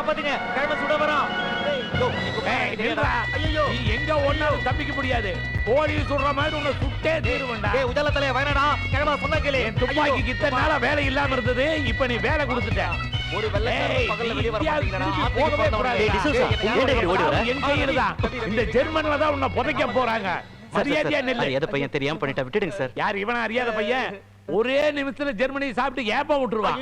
காப்பாத்துங்க, கிழமை சுட வரோம். எங்க ஒன்னாலும் தப்பிக்க முடியாது. போலீஸ் சொல்ற மாதிரி உன்னை சுட்டே தீருவேன்டா. உஜால தலைய வேணடா, கிழமை சொன்னா கேளு. துப்பாக்கிக்கு இத்தனை நாளா வேலை இல்லாம இருந்தது, இப்ப நீ வேலை கொடுத்துட்ட. ஒரு வெள்ளைக்காரன் பகல்ல வெளிய வர மாட்டீங்கடா. என் கையில தான். இந்த ஜெர்மன்ல தான் உன்னை புதைக்க போறாங்க. மரியாதையா நெல்லு. அறியாத பையன் தெரியாம பண்ணிட்டா, விட்டுடுங்க சார். யார் இவனா அறியாத பையன்? ஒரே நிமிஷத்துல ஜெர்மனி சாப்பிட்டு ஏப்ப விட்டுருவான்.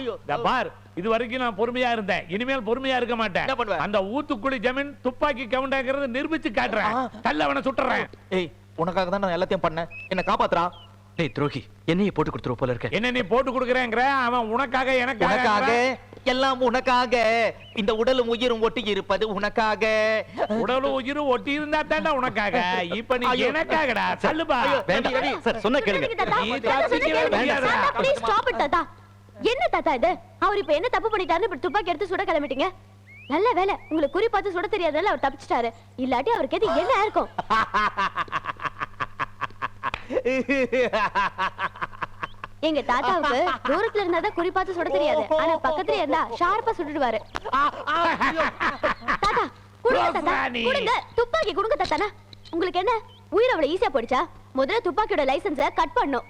பார், இது வரைக்கும் நான் பொறுமையா இருந்தேன், இனிமேல் பொறுமையா இருக்க மாட்டேன். அந்த ஊத்துக்குழி ஜமீன் துப்பாக்கி கவுண்ட் ஆகிறது நிரூபிச்சு காட்டுறேன். தள்ள அவனை சுட்டுறேன். ஏய், உனக்காக தான் நான் எல்லாத்தையும் பண்ணேன், என்ன காப்பாத்துறான். டேய் துரோகி, என்னைய போட்டு கொடுத்துருவ போல இருக்க. என்ன நீ போட்டு கொடுக்குறேங்கிற? அவன் உனக்காக உனக்காக, எல்லாம் உனக்காக. இந்த உடலும் உயிரும் ஒட்டி இருப்பது உனக்காக. உடலும் உயிரும் ஒட்டி இருந்தா தாண்டா உனக்காக. இப்ப நீ எனக்காகடா. தள்ளுபா. வேண்டாம் சார், சொன்ன கேளுங்க. என்ன தாத்தா இது? அவர் இப்ப என்ன தப்பு பண்ணிட்டாருன்னு இப்ப துப்பாக்கி எடுத்து சுட கிளம்பிட்டீங்க. நல்ல வேலை, உங்களுக்கு குறி பார்த்து சுட தெரியாதனால அவர் தப்பிச்சிட்டாரு. இல்லாட்டி அவருக்கு எது என்ன இருக்கும்? எங்க தாத்தாவுக்கு தூரத்துல இருந்தாதான் குறி பார்த்து சுட தெரியாது, ஆனா பக்கத்துல இருந்தா ஷார்ப்பா சுட்டுடுவாரு. தாத்தா குடுங்க, தாத்தா குடுங்க, துப்பாக்கி குடுங்க தாத்தானா. உங்களுக்கு என்ன உயிர் அவ்வளவு ஈஸியா போயிடுச்சா? முதல்ல துப்பாக்கியோட லைசன்ஸ கட் பண்ணும்.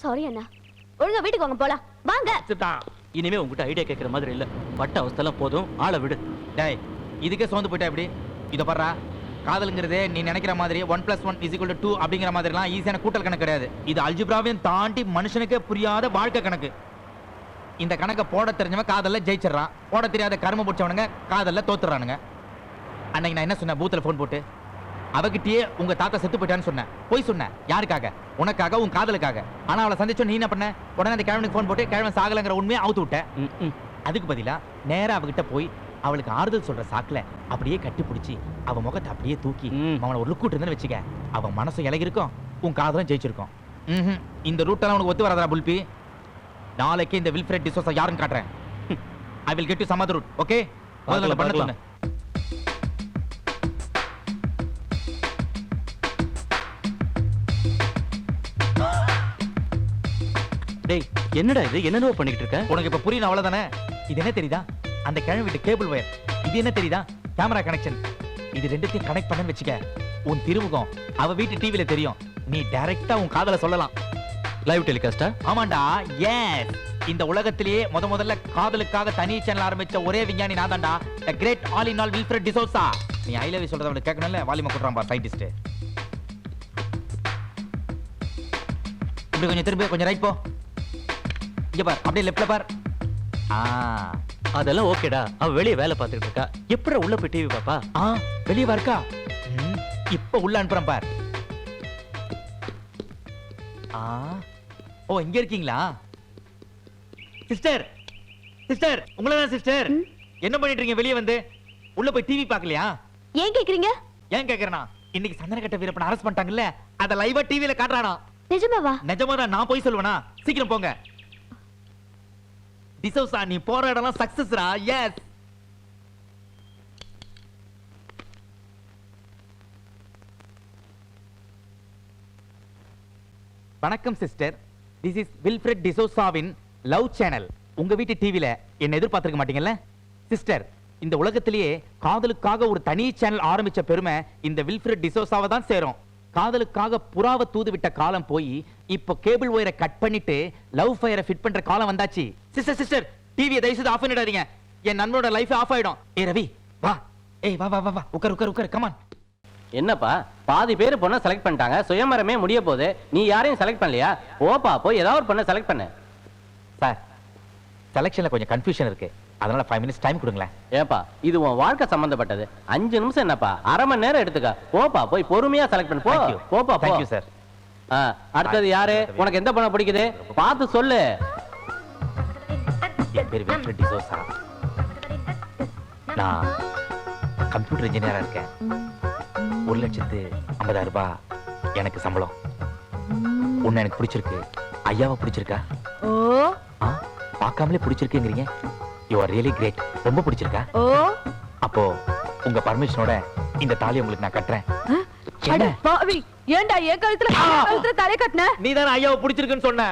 சாரி அண்ணா, ஒழுங்கா வீட்டுக்கு வாங்க, போலாம் வாங்க. இனிமே உங்ககிட்ட ஐடியா கேட்கற மாதிரி இல்ல. பட்ட அவஸ்தெல்லாம் போதும், ஆளை விடு. டேய், இதுக்கே சோர்ந்து போயிட்டா எப்படி? இத பாறா, காதல்ங்கிறதே நீ நினைக்கிற மாதிரி 1+1 = 2 அப்படிங்கிற மாதிரிலாம் ஈஸியான கூட்டல் கணக்கு கிடையாது. இது அல்ஜிப்ராவையும் தாண்டி மனுஷனுக்கே புரியாத வாழ்க்கை கணக்கு. இந்த கணக்கை போட தெரிஞ்சவன் காதல்ல ஜெயிச்சிடறான், போட தெரியாத கர்ம பிடிச்சவனுங்க காதல்ல தோத்துறானுங்க. அன்னைக்கு நான் என்ன சொன்னேன்? பூத்துல போன் போட்டு அவகிட்டயே உங்க தாத்தா செத்து போயிட்டான்னு சொன்னேன். போய் சொன்னேன். யாருக்காக? உனக்காக, உன் காதலுக்காக. ஆனா அவளை சந்திச்சோம், நீ என்ன பண்ண? உடனே அந்த கிழவனுக்கு போன் போட்டு கிழவன் சாகலங்கிற உண்மையை அவுத்து விட்டேன். அதுக்கு பதிலா நேரா அவகிட்ட போய் அவளுக்கு ஆறுதல் சொல்ற சாக்குல அப்படியே கட்டி பிடிச்சி அவ முகத்தை அப்படியே தூக்கி அவனை ஒரு லுக் விட்டு வச்சுக்க, அவன் மனசும் இலகி இருக்கும், உன் காதலும் ஜெயிச்சிருக்கும். இந்த ரூட்டெல்லாம் உனக்கு ஒத்து வராதா புல்பி? நாளைக்கு இந்த வில்ஃப்ரெட் டிசோசா யாருன்னு காட்டுறேன். I will get you some other route. Okay, முதல்ல பண்ண சொல்லு. டேய், என்னடா இது? என்னென்னவோ பண்ணிட்டு இருக்க? உனக்கு இப்ப புரியணும், அவ்வளவுதானே? இது என்ன தெரியுதா? அந்த கிழமை வீட்டு கேபிள் வயர். இது என்ன தெரியுதா? Camera connection. இது ரெண்டுத்தையும் கனெக்ட் பண்ணன்னு வச்சுக்க, உன் திருமுகம் அவ வீட்டு டிவில தெரியும். நீ டைரக்டா உன் காதல சொல்லலாம். லைவ் டெலிகாஸ்டா? ஆமாண்டா, எஸ். இந்த உலகத்திலேயே முதல்ல காதலுக்காக தனி சேனல் ஆரம்பிச்ச ஒரே விஞ்ஞானி நான் தான்டா. The great all in all Wilfred D'Souza. நீ ஐ லவ் யூ சொல்றத அவனுக்கு கேட்கணும்ல, வால்யூம் கொடுறான் பார் சயின்டிஸ்ட். இப்படி கொஞ்சம் திரும்ப, கொஞ்சம் ரைட் போ. இங்க பார், அப்படியே லெஃப்ட்ல பார். அதெல்லாம் ஓகேடா. அவ வெளிய வேலை பார்த்துட்டு இருக்கா. எப்பற உள்ள போய் டிவி பாப்பா? வெளிய வா இருக்கா? இப்ப உள்ள அனுப்புறேன் பார். ஓ, இங்க இருக்கீங்களா? சிஸ்டர், சிஸ்டர், உங்கள தான் சிஸ்டர். என்ன பண்ணிட்டு இருக்கீங்க வெளிய வந்து? உள்ள போய் டிவி பார்க்கலையா? ஏன் கேக்குறீங்க? ஏன் கேக்குறேனா? இன்னைக்கு சந்தனக்கட்ட வீரப்பனை அரெஸ்ட் பண்ணிட்டாங்கல்ல, அத லைவா டிவில காட்றானா. நிஜமாவா? நிஜமாதான், நான் போய் சொல்லுவேனா? சீக்கிரம் போங்க. டிசோசா, நீ போற இடம்லாம் சக்சஸ்ரா. எஸ். வணக்கம் சிஸ்டர், திஸ் இஸ் வில்ஃப்ரெட் டிசோசாவின் லவ் சேனல். உங்க வீட்டு டிவில என்ன எதிர்பார்த்திருக்க மாட்டீங்கல்ல? சிஸ்டர், இந்த உலகத்திலேயே காதலுக்காக ஒரு தனி சேனல் ஆரம்பிச்ச பெருமை இந்த வில்ஃப்ரெட் டிசோசாவை தான் சேரும். காதலுக்காக புறாவை தூது விட்ட காலம் போய் இப்போ கேபிள் ஒயரை கட் பண்ணிட்டு லவ் ஃபயரை ஃபிட் பண்ற காலம் வந்தாச்சு. சிஸ்டர், சிஸ்டர், டிவியை தயவு செய்து ஆஃப் பண்ணிடாதீங்க. என் நண்பனோட லைஃப் ஆஃப் ஆயிடும். ஏ ரவி, வா. ஏய், வா வா வா வா, உட்கார், கம் ஆன். என்னப்பா, பாதி பேர் பொண்ணை செலக்ட் பண்ணிட்டாங்க, சுயமரமே முடிய போகுது, நீ யாரையும் செலக்ட் பண்ணலையா? ஓப்பா, போய் ஏதாவது ஒரு பொண்ணை செலக்ட் பண்ணு. சார், செலக்ஷன்ல கொஞ்சம் கன்ஃபியூஷன் இருக்கு, அதனால 5 minutes டைம் கொடுங்களேன். ஏப்பா, இது உன் வாழ்க்கை சம்பந்தப்பட்டது. 5 நிமிஷம் என்னப்பா, அரை மணி நேரம் எடுத்துக்க. போப்பா, போய் பொறுமையா செலக்ட் பண்ணு. போப்பா. Thank you, sir. அடுத்தது யாரு? உனக்கு எந்த பொண்ணை பிடிக்குது பார்த்து சொல்லு. என் பேர் வில்ஃப்ரெட் டிசோசா. நான் கம்ப்யூட்டர் இன்ஜினியரா இருக்கேன். 1,50,000 ரூபாய் எனக்கு சம்பளம். உன்னை எனக்கு பிடிச்சிருக்கு. ஐயாவை பிடிச்சிருக்கா? ஓ, பார்க்காமலே பிடிச்சிருக்கீங்க. You are really great. ரொம்ப பிடிச்சிருக்கா? ஓ. அப்போ உங்க பர்மிஷனோட இந்த தாலி உங்களுக்கு நான் கட்டுறேன். அட பாவி, ஏன்டா ஏன் கழுத்துல தலை கட்டன? நீ தானே ஐயாவை பிடிச்சிருக்குன்னு சொன்ன.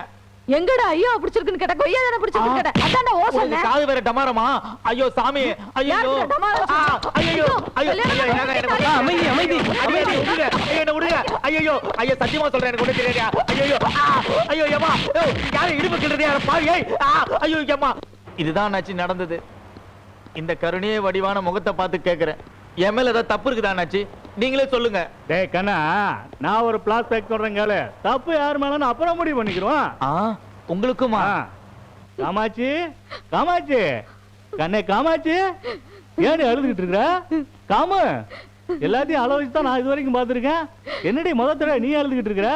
எங்கடா ஐயோ பிடிச்சிருக்குன்னு கேட்டா கொய்யா தானே பிடிச்சிருக்குன்னு கேட்டா அதான்டா ஓ உங்களுக்கு சொன்னேன் காது வேற டமாரமா? ஐயோ சாமி, ஐயோ யாருக்கு டமாரம் ஆ, ஐயோ ஐயோ கல்யாணம் ஐயோ, பண்ணி எனக்கு கொடுத்தா அமைதி அமைதி ஐயோ, விடுங்க. ஐயோ, என்னை விடுங்க. ஐயோ ஐயோ சத்தியமா சொல்றேன், எனக்கு ஒண்ணும் தெரியாதா? ஐயோ ஐயோ ஏமா, யாரு இடுப்பு கிள்றது யார பாவி? ஐயோ ஏமா, இதுதான் அண்ணாச்சி நடந்தது. இந்த கருணையே வடிவான முகத்தை பார்த்து கேக்குறேன், என் மேல ஏதாவது தப்பு இருக்குதா அண்ணாச்சி? நீங்களே சொல்லுங்க. டேய் கண்ணா, நான் ஒரு பிளாஸ் பேக் சொல்றேன் கேளு. தப்பு யார் மேலன்னு அப்புறம் முடிவு பண்ணிக்கிறோம். உங்களுக்குமா? காமாட்சி, காமாட்சி, கண்ணே காமாட்சி, ஏன் அழுதுகிட்டு இருக்கிற? காமு, எல்லாத்தையும் அளவு வச்சு தான் நான் இது வரைக்கும் பார்த்துருக்கேன். என்னடி முதல்ல நீ அழுதுகிட்டு இருக்கிற?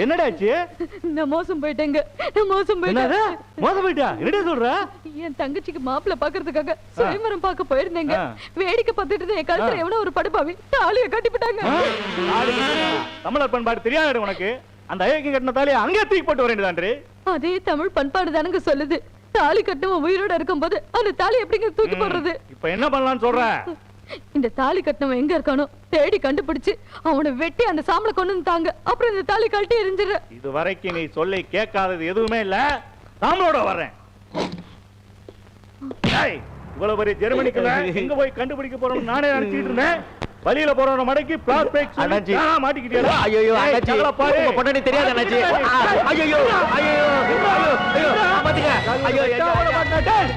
என்னடாச்சு? நான் மோசம் போயிட்டேங்க, நான் மோசம் என்னது போயிட்டேன். மோசம் போயிட்டா? என்னடி சொல்ற? என் தங்கச்சிக்கு மாப்பிள்ளை பாக்குறதுக்காக சுயமரம் பார்க்க போயிருந்தேங்க. வேடிக்கை பார்த்துட்டு இருந்த என் கழுத்துல எவனோ ஒரு படுபாவி தாலியை கட்டிவிட்டாங்க. தமிழர் பண்பாடு தெரியாது உனக்கு? அந்த ஐயக்கம் கட்டின தாலியை அங்கே தூக்கி போட்டு வரேன்டான்றி. அதே தமிழ் பண்பாடு தானுங்க சொல்லுது. தாலி கட்டவன் உயிரோட இருக்கும்போது அந்த தாலி எப்படிங்க தூக்கி போடுறது? இப்ப என்ன பண்ணலாம்னு சொல்ற? இந்த தாலி கட்டவன் எங்க இருக்கானோ தேடி கண்டுபிடிச்சு அவனை வெட்டி அந்த சாம்பலை கொண்டு வந்து தாங்க. அப்புறம் இந்த தாலி கழட்டி எரிஞ்சிடுற. இது வரைக்கும் நீ சொல்லி கேட்காதது எதுவுமே இல்ல. நாமளோட வர்றேன். ஏய், இவ்வளவு பெரிய ஜெர்மனிக்குள்ள எங்க போய் கண்டுபிடிக்க போறோம்னு நானே நினைச்சிட்டு இருந்தேன். வழியில போறவன மடக்கி பிளாஸ் பிரேக் அண்ணாச்சி. மாட்டிக்கிட்டியா? ஐயோ அண்ணாச்சி, உங்க பொண்டாட்டி தெரியாது அண்ணாச்சி. ஐயோ ஐயோ ஐயோ காப்பாத்துங்க. ஐயோ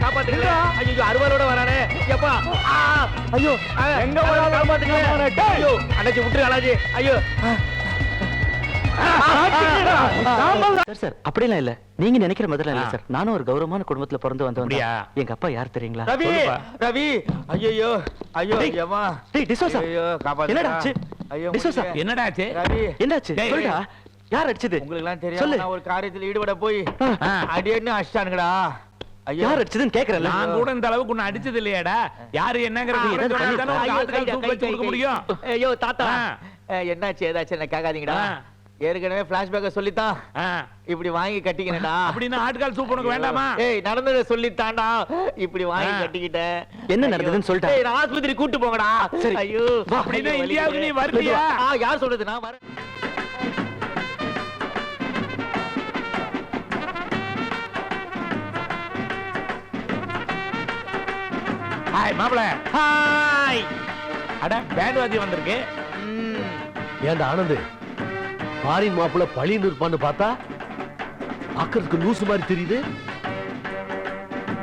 காப்பாத்துங்க. ஐயோ அருவாளோட வரானே. எப்பா ஐயோ எங்க போனாலும் காப்பாத்துங்க. ஐயோ அண்ணாச்சி விட்டுரு அண்ணாச்சி. ஐயோ சார் சார் அப்படிலாம் இல்ல, நீங்க நினைக்கிற மாதிரிலாம் இல்ல சார். நானும் ஒரு கௌரவமான குடும்பத்துல பிறந்து வந்தவன் அப்படியா? தான். எங்க அப்பா யார் தெரியுங்களா? ரவி ரவி ஐயோ ஐயோ ஏமா. டேய் டிசோசா, ஐயோ காப்பாத்துங்க. என்னடா ஆச்சு? ஐயோ டிசோசா, என்னடா ஆச்சு? ரவி என்னாச்சு டேய், சொல்லுடா. யார் அடிச்சது? உங்களுக்கு எல்லாம் தெரியும், சொல்லு. நான் ஒரு காரியத்துல ஈடுபட போய் ஆ. அடியன்னு அடிச்சிட்டானுங்கடா. ஐயோ யார் அடிச்சதுன்னு கேக்குறல. நான் கூட இந்த அளவுக்கு உன்னை அடிச்சது இல்லையாடா. யாரு என்னங்கறது ஏதாவது விவரம் பண்ணி- சொன்னா தானே உங்க ஐயோ, ஆட்கள் கை, தூக்கி கை, வச்சு கொடுக்க கை. முடியும். ஐயோ தாத்தா, ஆ. என்னாச்சு ஏதாச்சும் என்ன கேட்காதீங்கடா. ஆ. ஏற்கனவே பிளாஷ்பேக்க சொல்லித்தான் ஆ. இப்படி வாங்கி கட்டிக்கினடா. அப்படின்னா ஆட்கள் சூப் உனக்கு வேண்டாமா? ஏய் நடந்ததை சொல்லித்தான்டா இப்படி வாங்கி ஆ. கட்டிக்கிட்டேன். என்ன ஐயோ. நடந்ததுன்னு சொல்லிட்டா? ஏய், நான் ஆஸ்பத்திரி கூட்டு போங்கடா. சரி. ஐயோ அப்படின்னா ஐயோ, இந்தியாவுக்கு நீ வலிக்குது. வரலையா? யார் சொல்றது? நான் வரேன். ஹாய் மாப்பிள. ஹாய். அட பேண்ட் வாத்தியம் வந்திருக்கு. ஏண்டா ஆனந்து, பாரின் மாப்பிள்ள பழின்னு இருப்பான்னு பார்த்தா பாக்குறதுக்கு லூசு மாதிரி தெரியுது.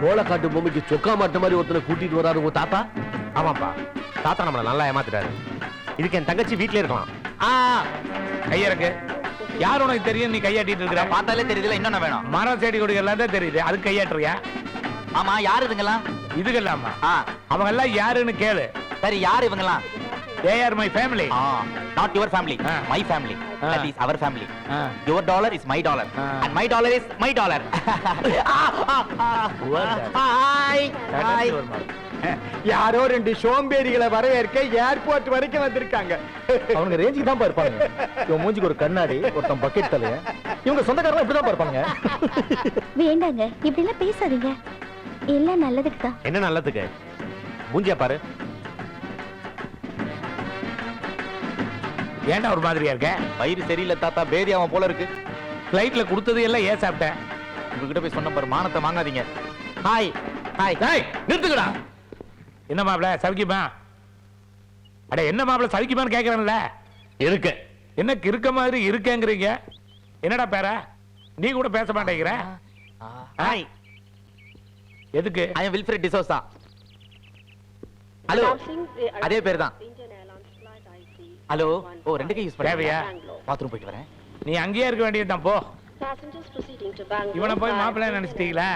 கோலக்காட்டு பொம்மைக்கு சொக்கா மாட்ட மாதிரி ஒருத்தனை கூட்டிட்டு வராரு உங்க தாத்தா. ஆமாப்பா, தாத்தா நம்மள நல்லா ஏமாத்திட்டாரு. இதுக்கு என் தங்கச்சி வீட்லயே இருக்கலாம். கையறக்கு. யார் உனக்கு தெரியும்? நீ கையாட்டிட்டு இருக்கிற. பார்த்தாலே தெரியுதுல, இன்னும் வேணும். மரம் செடி கொடிகள் எல்லாம் தான் தெரியுது. அது கையாட்டுறியா? ஆமா, யார் இதுங்கெல்லாம்? இதுக்கெல்லாமா? ஆ, அவங்க எல்லாம் யாருன்னு கேளு. சரி யார் இவங்கெல்லாம்? They are my family. Not your family, Ah. my family. Ah. That is our family. Ah. Your dollar is my dollar, Ah. and my dollar is my dollar. Who are that? Hi, hi. யாரோ ரெண்டு சோம்பேறிகளை வரவேற்க airport வரைக்கும் வந்திருக்காங்க. அவங்க ரேஞ்சுக்கு தான் இருப்பாங்க. இவன் மூஞ்சிக்கு ஒரு கண்ணாடி, ஒருத்தன் பக்கெட் தலைய. இவங்க சொந்தக்காரங்க இப்படிதான் இருப்பாங்க. வேண்டாங்க, இப்படி எல்லாம் பேசாதீங்க. எல்லாம் நல்லதுக்கு தான். என்ன நல்லதுக்கு? மூஞ்சியா பாரு. ஏன்டா ஒரு மாதிரியா இருக்க? வயிறு சரியில்லை தாத்தா, பேதி அவன் போல இருக்கு. ஃளைட்ல கொடுத்தது எல்லாம் ஏன் சாப்பிட்டேன்? உங்ககிட்ட போய் சொன்ன பாரு, மானத்தை வாங்காதீங்க. Hi hi. டேய் நிறுத்துக்கடா. என்ன மாப்ள சவிக்குமா? அட என்ன மாப்ள சவிக்குமான்னு கேக்குறேன்ல. இருக்கு. என்ன இருக்க மாதிரி இருக்கேங்கறீங்க? என்னடா பேர? நீ கூட பேச மாட்டேங்கிற. ஹாய். எதுக்கு? ஐ அம் வில்ஃப்ரெட் டிசோசா. ஹலோ, அதே பேர் தான். ஹலோ. ஓ, ரெண்டு கை யூஸ் தேவையா? பண்ணுறியா? பாத்ரூம் போயிட்டு வரேன். நீ அங்கேயே இருக்க வேண்டியதுதான் போ. இவனை போய் மாப்பிள்ளை நினைச்சிட்டீங்களா?